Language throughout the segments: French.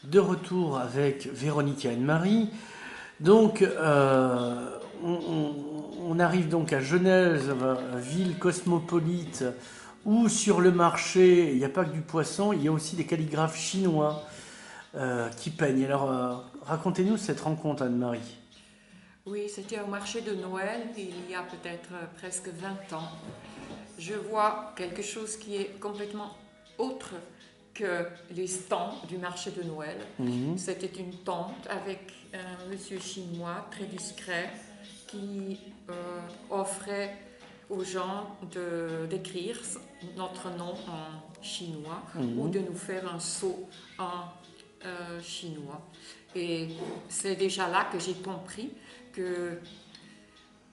De retour avec Véronique et Anne-Marie. Donc, on arrive donc à Genève, ville cosmopolite, où sur le marché, il n'y a pas que du poisson, il y a aussi des calligraphes chinois qui peignent. Alors, racontez-nous cette rencontre, Anne-Marie. Oui, c'était au marché de Noël, il y a peut-être presque 20 ans. Je vois quelque chose qui est complètement autre que les stands du marché de Noël. Mhm. C'était une tente avec un monsieur chinois très discret qui offrait aux gens d'écrire notre nom en chinois ou Mhm. de nous faire un sceau en chinois. Et c'est déjà là que j'ai compris que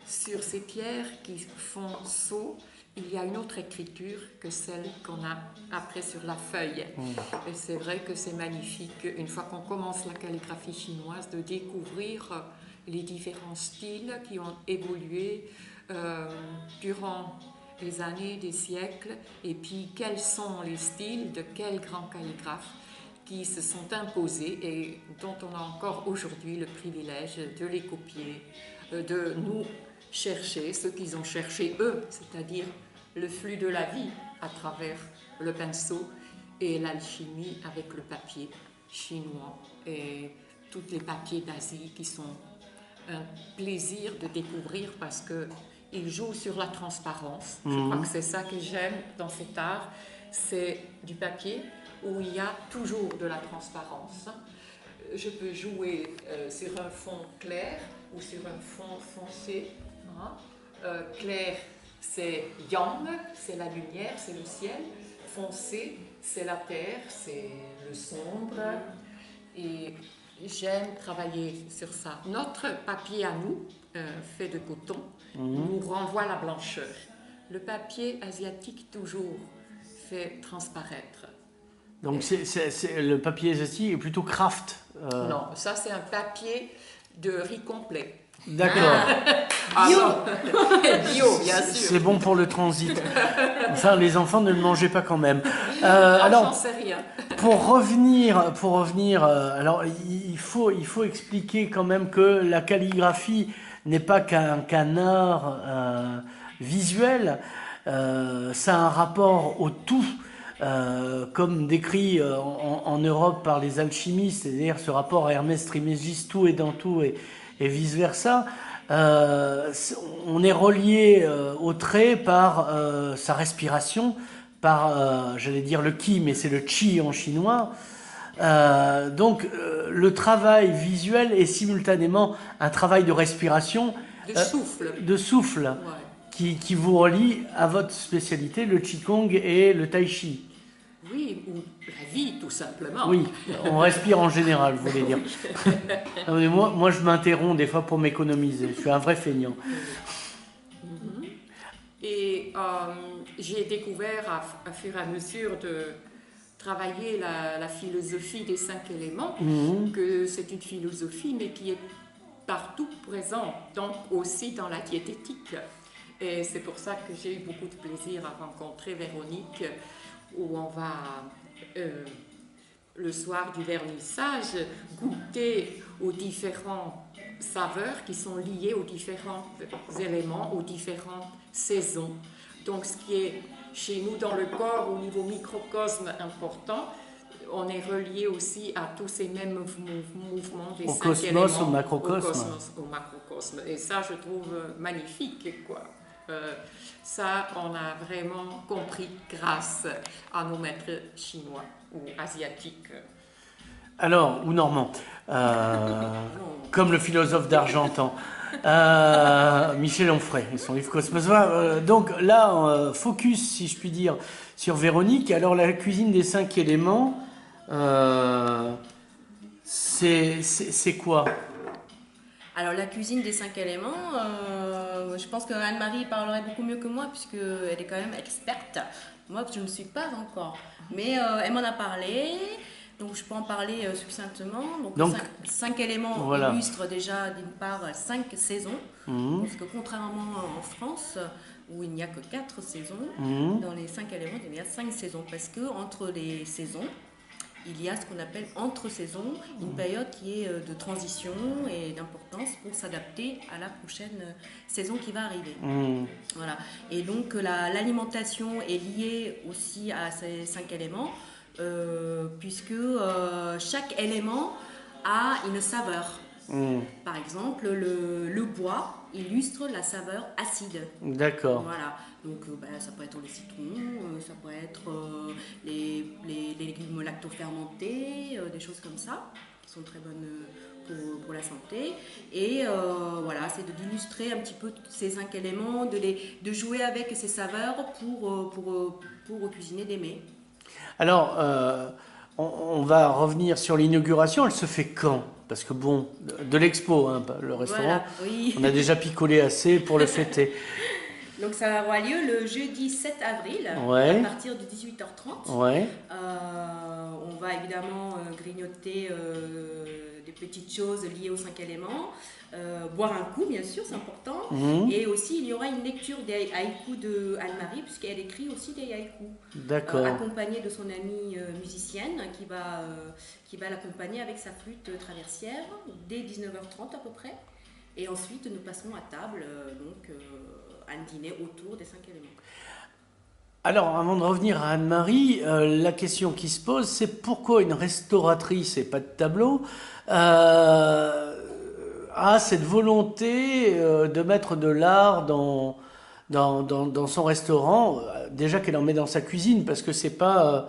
sur ces pierres qui font sceau, il y a une autre écriture que celle qu'on a après sur la feuille. Et c'est vrai que c'est magnifique, une fois qu'on commence la calligraphie chinoise, de découvrir les différents styles qui ont évolué durant des années, des siècles, et puis quels sont les styles de quels grands calligraphes qui se sont imposés et dont on a encore aujourd'hui le privilège de les copier, de nous chercher ce qu'ils ont cherché eux, c'est-à-dire le flux de la vie à travers le pinceau et l'alchimie avec le papier chinois et tous les papiers d'Asie qui sont un plaisir de découvrir parce qu'ils jouent sur la transparence. Je crois que Mhm. c'est ça que j'aime dans cet art, c'est du papier où il y a toujours de la transparence. Je peux jouer sur un fond clair ou sur un fond foncé. Hein. Clair, c'est yang, c'est la lumière, c'est le ciel. Foncé, c'est la terre, c'est le sombre. Et j'aime travailler sur ça. Notre papier à nous, fait de coton, nous renvoie la blancheur. Le papier asiatique toujours fait transparaître. Donc, le papier asiatique est plutôt craft. Non, ça c'est un papier de riz complet. D'accord. Ah Bio. non, bio bien C'est sûr. bon pour le transit. Enfin, les enfants ne le mangez pas quand même. Ah, j'en Alors, sais rien. pour revenir, alors il faut expliquer quand même que la calligraphie n'est pas qu'un art visuel. Ça a un rapport au tout, comme décrit en Europe par les alchimistes, c'est-à-dire ce rapport à Hermès Trismégistes, tout est dans tout et vice versa. On est relié au trait par sa respiration, par, j'allais dire le ki, mais c'est le chi en chinois. Donc le travail visuel est simultanément un travail de respiration, De euh, souffle. de souffle, Ouais. qui vous relie à votre spécialité, le qigong et le tai chi. Oui, ou la vie tout simplement. Oui, on respire en général, vous voulez dire. Non, mais moi, je m'interromps des fois pour m'économiser. Je suis un vrai feignant. Et j'ai découvert à fur et à mesure de travailler la philosophie des 5 éléments, que c'est une philosophie mais qui est partout présente, donc aussi dans la diététique. Et c'est pour ça que j'ai eu beaucoup de plaisir à rencontrer Véronique, où on va, euh, le soir du vernissage, goûter aux différentes saveurs qui sont liées aux différents éléments, aux différentes saisons. Donc ce qui est chez nous dans le corps au niveau microcosme important, on est relié aussi à tous ces mêmes mouvements des Au 5 cosmos, au éléments, au macrocosme. cosmos, au macrocosme. Et ça, je trouve magnifique, quoi. Ça, on a vraiment compris grâce à nos maîtres chinois ou asiatiques. Alors, ou normand, comme le philosophe d'Argentan, Michel Onfray, et son livre Cosmos. Donc là, focus, si je puis dire, sur Véronique. Alors, la cuisine des 5 éléments, c'est quoi? Alors la cuisine des 5 éléments, je pense que Anne-Marie parlerait beaucoup mieux que moi puisqu'elle est quand même experte. Moi, je ne suis pas encore. Mais elle m'en a parlé, donc je peux en parler succinctement. Donc, Donc, 5 éléments voilà. illustrent déjà d'une part 5 saisons. Parce que contrairement en France, où il n'y a que 4 saisons, dans les 5 éléments, il y a 5 saisons. Parce que entre les saisons, il y a ce qu'on appelle entre-saison, une période qui est de transition et d'importance pour s'adapter à la prochaine saison qui va arriver. Voilà. Et donc l'alimentation est liée aussi à ces 5 éléments, puisque chaque élément a une saveur. Par exemple, le bois illustre la saveur acide. D'accord. Voilà. Donc ça peut être le citron, ça peut être les légumes lactofermentés, des choses comme ça, qui sont très bonnes pour la santé. Et voilà, c'est d'illustrer un petit peu ces 5 éléments, de jouer avec ces saveurs pour cuisiner des mets. Alors, on va revenir sur l'inauguration. Elle se fait quand? Parce que bon, de l'expo, hein, le restaurant, Voilà, oui. on a déjà picolé assez pour le fêter. Donc ça aura lieu le jeudi 7 avril, Ouais. à partir de 18h30. Ouais. On va évidemment grignoter des petites choses liées aux 5 éléments, boire un coup bien sûr, c'est important. Et aussi il y aura une lecture des haïkus de Anne-Marie, puisqu'elle écrit aussi des haïkus. D'accord. Accompagnée de son amie musicienne qui va l'accompagner avec sa flûte traversière dès 19h30 à peu près. Et ensuite nous passerons à table, un dîner autour des 5 éléments. Alors, avant de revenir à Anne-Marie, la question qui se pose, c'est pourquoi une restauratrice et pas de tableau a cette volonté de mettre de l'art dans son restaurant, déjà qu'elle en met dans sa cuisine, parce que c'est pas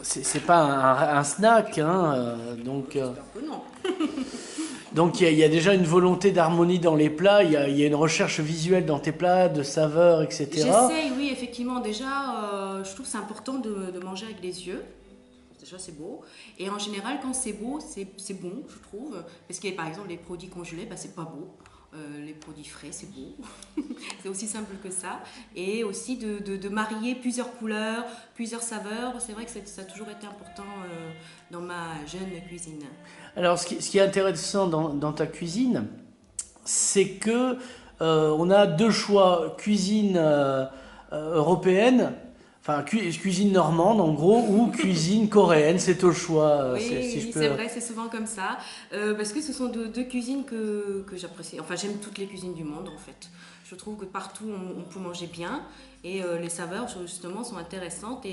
c'est pas un snack, hein, donc. J'espère que non. Donc il y a déjà une volonté d'harmonie dans les plats, il y a une recherche visuelle dans tes plats, de saveurs, etc. J'essaye, oui, effectivement. Déjà, je trouve que c'est important de manger avec les yeux. Déjà, c'est beau. Et en général, quand c'est beau, c'est bon, je trouve. Parce que, par exemple, les produits congelés, c'est pas beau. Les produits frais, c'est beau. C'est aussi simple que ça. Et aussi de marier plusieurs couleurs, plusieurs saveurs. C'est vrai que ça a toujours été important dans ma jeune cuisine. Alors, ce qui est intéressant dans ta cuisine, c'est que on a deux choix, cuisine européenne, enfin cuisine normande en gros, ou cuisine coréenne, c'est au choix. Oui, c'est vrai, c'est souvent comme ça. Parce que ce sont deux cuisines que j'apprécie. Enfin, j'aime toutes les cuisines du monde en fait. Je trouve que partout on peut manger bien et les saveurs justement sont intéressantes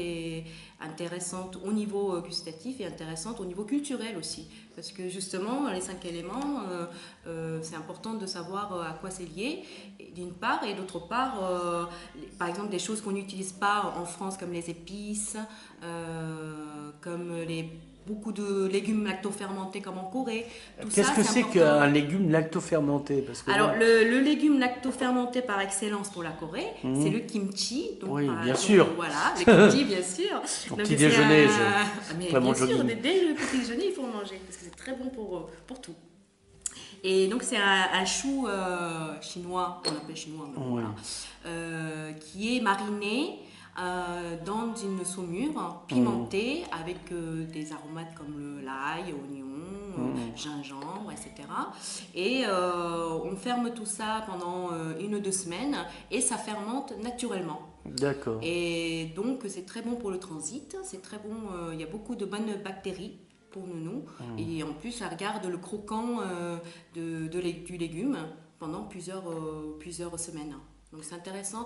au niveau gustatif et intéressantes au niveau culturel aussi. Parce que justement les 5 éléments, c'est important de savoir à quoi c'est lié d'une part et d'autre part, par exemple des choses qu'on n'utilise pas en France comme les épices, comme beaucoup de légumes lactofermentés comme en Corée. Qu'est-ce que c'est qu'un légume lactofermenté? Parce que alors, le légume lactofermenté par excellence pour la Corée, c'est le kimchi. Donc, oui, bien sûr. Voilà, le kimchi, bien sûr. Au petit déjeuner, bien sûr, dès le petit déjeuner, il faut le manger parce que c'est très bon pour tout. Et donc, c'est un chou chinois, on l'appelle chinois, mais voilà, qui est mariné dans une saumure pimentée avec des aromates comme l'ail, oignon, gingembre, etc. Et on ferme tout ça pendant 1 ou 2 semaines et ça fermente naturellement. D'accord. Et donc c'est très bon pour le transit, c'est très bon, il y a beaucoup de bonnes bactéries pour nous. Et en plus ça garde le croquant du légume pendant plusieurs semaines. Donc c'est intéressant.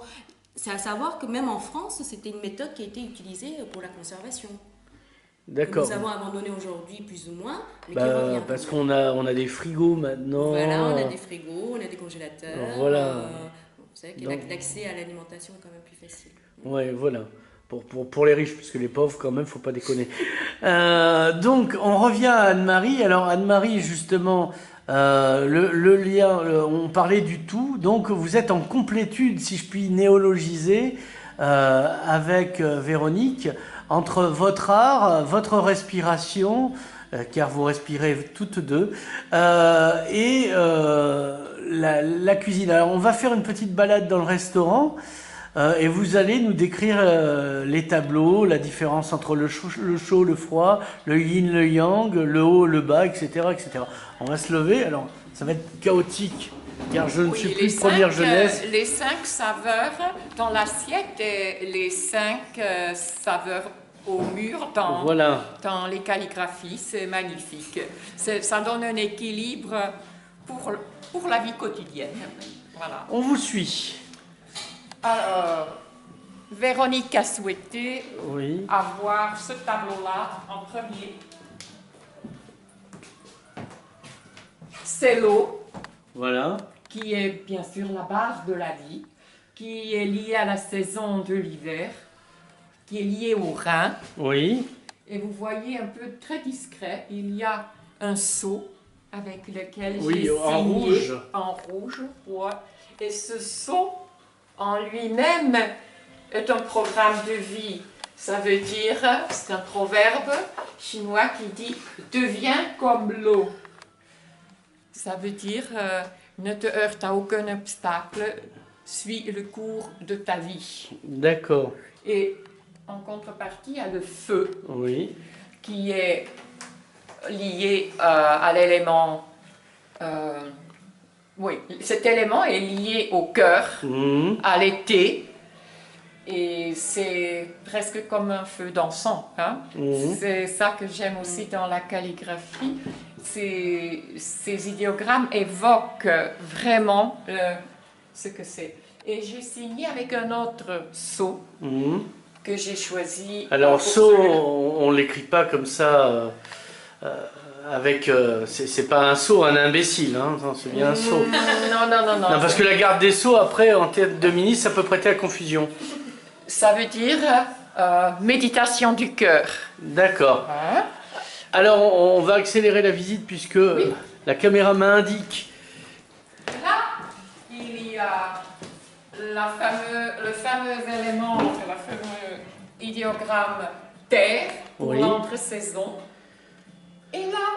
C'est à savoir que même en France, c'était une méthode qui a été utilisée pour la conservation. D'accord. Que nous avons abandonné aujourd'hui plus ou moins, mais qui revient. Parce qu'on a des frigos maintenant. Voilà, on a des frigos, on a des congélateurs. Voilà. Vous savez que l'accès à l'alimentation est quand même plus facile. Ouais, voilà. Pour les riches, puisque les pauvres, quand même, faut pas déconner. Donc, on revient à Anne-Marie. Alors, Anne-Marie, justement, le lien, on parlait du tout. Donc, vous êtes en complétude, si je puis néologiser, avec Véronique, entre votre art, votre respiration, car vous respirez toutes deux, et la cuisine. Alors, on va faire une petite balade dans le restaurant. Et vous allez nous décrire les tableaux, la différence entre le chaud, le froid, le yin, le yang, le haut, le bas, etc., etc. On va se lever, alors ça va être chaotique car je ne Oui, suis les plus de première jeunesse. les 5 saveurs dans l'assiette et les 5 saveurs au mur Voilà. dans les calligraphies, c'est magnifique. Ça donne un équilibre pour la vie quotidienne. Voilà. On vous suit. Alors, Véronique a souhaité Oui. avoir ce tableau-là en premier. C'est l'eau, Voilà. qui est bien sûr la base de la vie, qui est liée à la saison de l'hiver, qui est liée au Rhin. Oui. Et vous voyez un peu très discret, il y a un seau avec lequel Oui, j'ai en signé rouge. en rouge. Ouais. Et ce seau en lui-même est un programme de vie. Ça veut dire, c'est un proverbe chinois qui dit « deviens comme l'eau ». Ça veut dire ne te heurte à aucun obstacle, suis le cours de ta vie. D'accord. Et en contrepartie, il y a le feu Oui. qui est lié à l'élément. Oui, cet élément est lié au cœur, Mhm. à l'été, et c'est presque comme un feu d'encens. Hein? Mhm. C'est ça que j'aime aussi dans la calligraphie. Ces idéogrammes évoquent vraiment ce que c'est. Et j'ai signé avec un autre sceau Mhm. que j'ai choisi. Alors, pour saut, celui-là. on l'écrit pas comme ça, avec. C'est pas un saut, un imbécile, hein, non, c'est bien un saut. Non, non, non, non. Non, parce que la garde des sceaux, après, en tête de ministre, ça peut prêter à confusion. Ça veut dire méditation du cœur. D'accord. Hein? Alors, on va accélérer la visite puisque la caméra m'indique. Là, il y a le fameux élément, le fameux idéogramme terre pour Oui. l'entre-saison. Et là,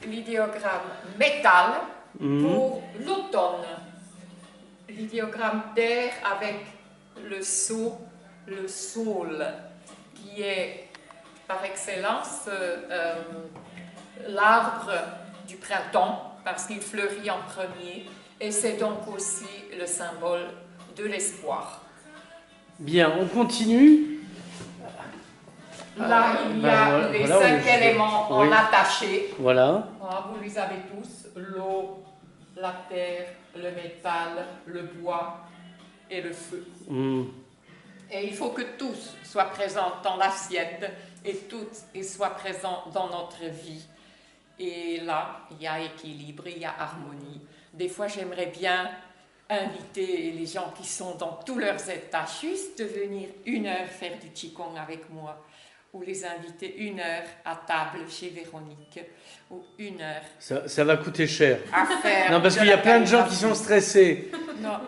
l'idéogramme métal pour l'automne. L'idéogramme terre avec le sceau, le saule, qui est par excellence l'arbre du printemps, parce qu'il fleurit en premier, et c'est donc aussi le symbole de l'espoir. Bien, on continue. Là, il y a les voilà, 5 éléments en oui. attaché. Voilà. Ah, vous les avez tous, l'eau, la terre, le métal, le bois et le feu. Mhm. Et il faut que tous soient présents dans l'assiette et toutes soient présents dans notre vie. Et là, il y a équilibre, il y a harmonie. Des fois, j'aimerais bien inviter les gens qui sont dans tous leurs états juste de venir 1 heure faire du Qigong avec moi, ou les inviter 1 heure à table chez Véronique, ou 1 heure Ça va coûter cher. à faire. Non, parce qu'il y a plein de gens qui sont stressés. Non,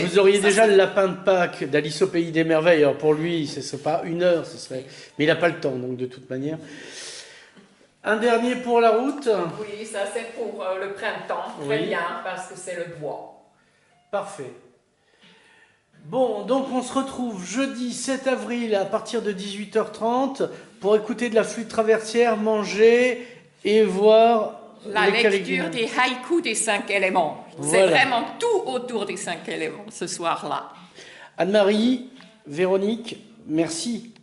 Vous auriez déjà le lapin de Pâques d'Alice au Pays des Merveilles. Alors pour lui, ce ne serait pas 1 heure, ce serait... mais il n'a pas le temps, donc de toute manière. Un dernier pour la route. Oui, ça c'est pour le printemps, très Oui. bien, parce que c'est le bois. Parfait. Bon, donc on se retrouve jeudi 7 avril à partir de 18h30 pour écouter de la flûte traversière, manger et voir La les lecture calligraphies. des haïkus des 5 éléments. C'est Voilà. vraiment tout autour des 5 éléments ce soir-là. Anne-Marie, Véronique, merci.